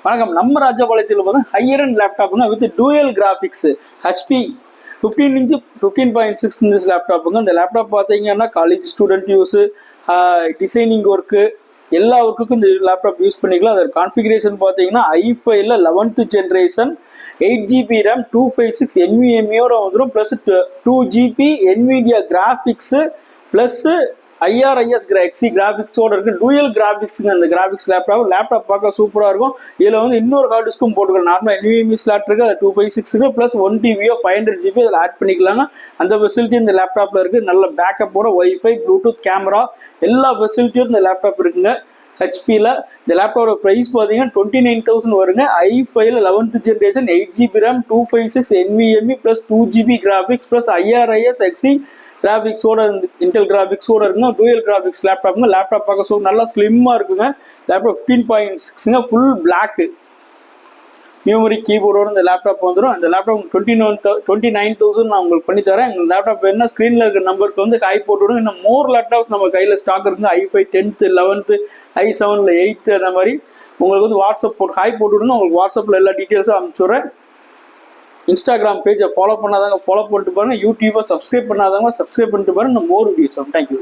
வணக்கம். நம்ம ராஜபாளையத்தில் வந்து ஹையர் அண்ட் லேப்டாப்புங்க with dual graphics HP 15 inch 15.6 inch லேப்டாப்புங்க. இந்த லேப்டாப் பார்த்தீங்கன்னா college student use, designing work, எல்லா ஒர்க்குக்கும் இந்த லேப்டாப் யூஸ் பண்ணிக்கலாம். அதோட கான்ஃபிகரேஷன் பார்த்தீங்கன்னா i5ல 11th ஜென்ரேஷன் 8GB ரேம் 256 NVMeயோட வந்துடும். Plus 2GB NVIDIA graphics plus IRIS XE கிராஃபிக்ஸோட இருக்கு. டூயல் கிராஃபிக்ஸுங்க அந்த கிராஃபிக்ஸ் லேப்டாப் பார்க்க சூப்பராக இருக்கும். இதில் வந்து இன்னொரு ஹார்ட் டிஸ்க்கும் போட்டுக்கலாம். நார்மல் NVMe ஸ்லாட் இருக்கு, அது 256 ப்ளஸ் 1TB 500GB அதில் ஆட் பண்ணிக்கலாங்க. அந்த ஃபெசிலிட்டி இந்த லேப்டாப்பில் இருக்குது. நல்ல பேக்கப்போட ஒய்ஃபை, ப்ளூடூத், கேமரா எல்லா ஃபெசிலிட்டியும் இந்த லேப்டாப் இருக்குங்க. ஹெச்பியில் இந்த லேப்டாப்போட ப்ரைஸ் பார்த்தீங்கன்னா 29,000 வருங்க. i5ல 11th generation 8GB RAM 256 NVMe plus 2GB graphics plus IRIS XE கிராஃபிக்ஸோட இன்டெல் கிராஃபிக்ஸோட இருக்குங்க. டூயல் கிராஃபிக்ஸ் லேப்டாப்புங்க. லேப்டாப் பார்க்க நல்லா ஸ்லிம்மாக இருக்குங்க. லேப்டாப் 15.6ங்க ஃபுல் பிளாக்கு நியூமரி கீபோர்டோட இந்த லேப்டாப் வந்துடும். இந்த லேப்டாப் 29,000 நான் உங்களுக்கு பண்ணி தரேன். எங்கள் லேப்டாப் என்ன ஸ்க்ரீனில் இருக்கிற நம்பருக்கு வந்து ஹை போட்டு விடுங்க. இன்னும் மோர் லேப்டாப்ஸ் நம்ம கையில் ஸ்டாக் இருக்குங்க. i5 10th 11th i7ல 8th அந்த மாதிரி உங்களுக்கு வந்து வாட்ஸ்அப் போட்டு ஹை போட்டு விடுங்க. உங்களுக்கு வாட்ஸ்அப்பில் எல்லா டீட்டெயில்ஸும் அனுப்பிச்சுடுறேன். இன்ஸ்டாகிராம் பேஜை ஃபாலோ பண்ணாதாங்க ஃபாலோ பண்ணிட்டு பாருங்க. யூடியூபை சப்ஸ்கிரைப் பண்ணாதவங்க சப்ஸ்கிரைப் பண்ணிட்டு பாருங்க. More videos. தேங்க்யூ.